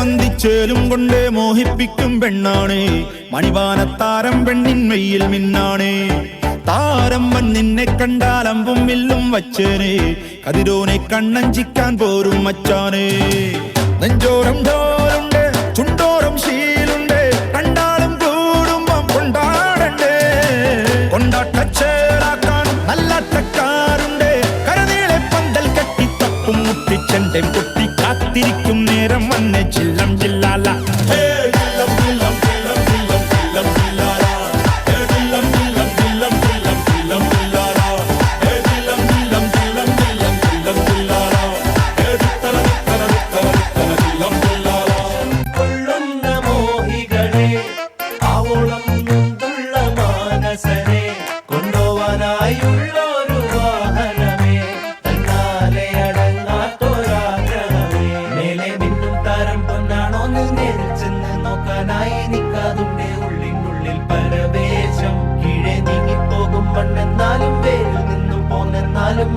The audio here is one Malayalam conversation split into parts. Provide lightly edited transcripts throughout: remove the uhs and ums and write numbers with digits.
മന്തിച്ചേലും കൊണ്ടേ മോഹിപ്പിക്കും പെണ്ണാണ്. മണിവാനത്താരം പെണ്ണിൻ മെയ്യിൽ മിന്നാണ്. താരം വൻ നിന്നെ കണ്ടാൽ അമ്പും വില്ലും വച്ചേനെ. കതിരോനെ കണ്ണഞ്ചിക്കാൻ പോരും മച്ചാനെ. നെഞ്ചോരം ഡോലുണ്ട്, ചുണ്ടോരം ശീലുണ്ട്, കണ്ടാലും കൂടുമ്പം കൊണ്ടാടണ്ടേ. കൊണ്ടാട്ടച്ചേറാക്കാൻ നല്ലാട്ടക്കാരുണ്ട്. കരനീളെ പന്തൽ കെട്ടി തപ്പും മുട്ടിച്ചെന്റെ കുട്ടി കാത്തിരിക്കും നേരം വന്നെ ചില്ലം ജില്ലാല.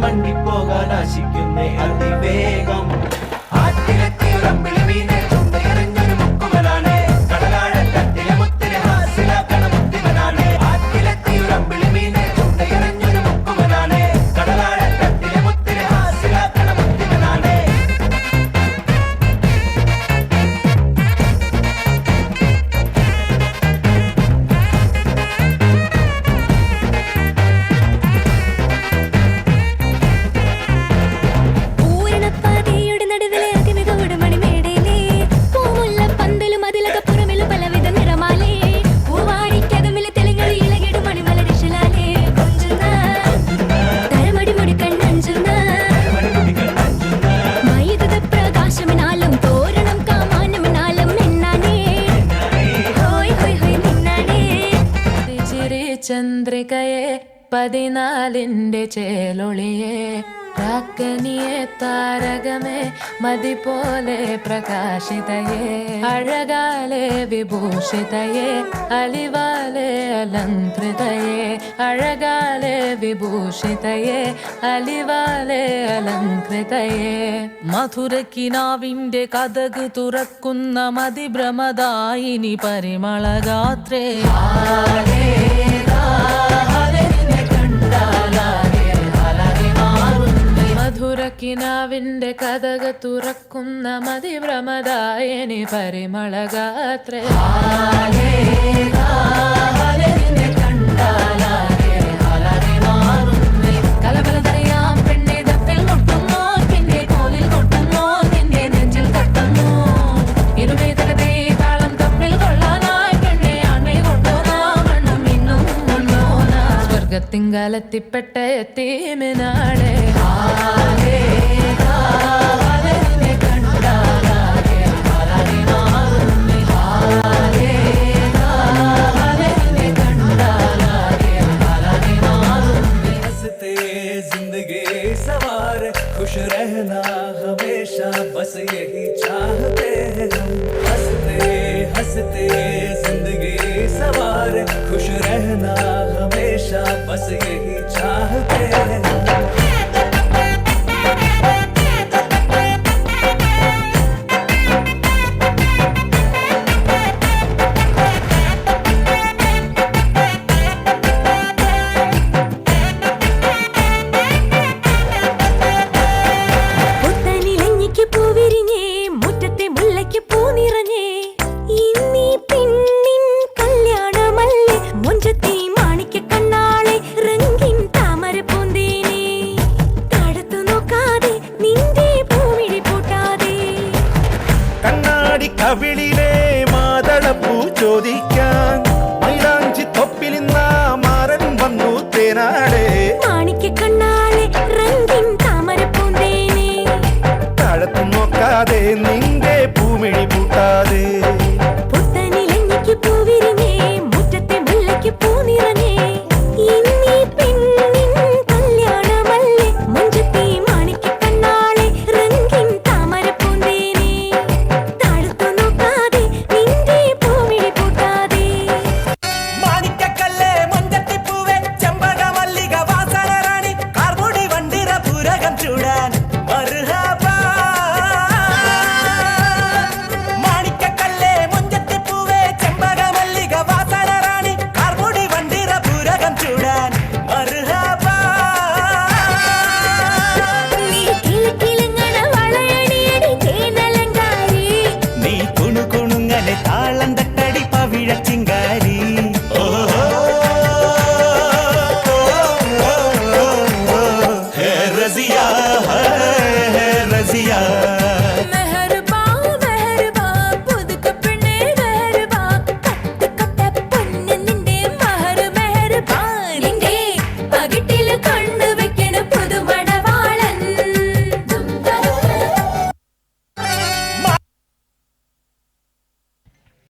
മണ്ടിപ്പോകാൻ ആശിക്കുന്നേ അതിവേഗം. ചന്ദ്രികയെ 14ന്റെ ചേലൊളിയെ രാക്കനിയെ താരകമേ മതി പോലെ പ്രകാശിതയെ അഴകാലെ വിഭൂഷിതയെ അലിവാലെ അലങ്കൃതയെ അഴകാലെ വിഭൂഷിതയെ അലിവാലെ അലങ്കൃതയെ മധുരക്കിനാവിന്റെ കഥക് തുറക്കുന്ന മതിഭ്രമദായിനി പരിമളഗാത്രേ മധുരക്കിനാവിന്റെ കഥക് തുറക്കുന്ന മതിഭ്രമദായിനി പരിമളഗാത്രേ കലബലതറിയാം പെണ്ണെ തപ്പിൽ മുട്ടുന്നു പിന്നെ കോലിൽ കൊട്ടുന്നു നിന്റെ നെഞ്ചിൽ തട്ടുന്നു ഇരുമേ തകതേ താളം തപ്പിൽ കൊള്ളാനായി പെണ്ണെ ആൺമേ കൊണ്ടോനാ മണ്ണും ഇന്നും കൊണ്ടോനാ സ്വർഗത്തിങ്കലെത്തിപ്പെട്ട എത്തീമിനാളെ खुश रहना हमेशा बस यही चाहते हैं हम हंसते हंसते जिंदगी सवार खुश रहना हमेशा बस यही चाहते हैं കവിളിലെ മാതളപ്പൂ ചോദിക്കാൻ മൈലാഞ്ചി തൊപ്പിലിന്ന മാരൻ വന്നു തേനാടെ മാണിക്ക കണ്ണാളെ റംഗിൻ താമരപ്പൂന്തേനെ താഴത്തു നോക്കാതെ നീ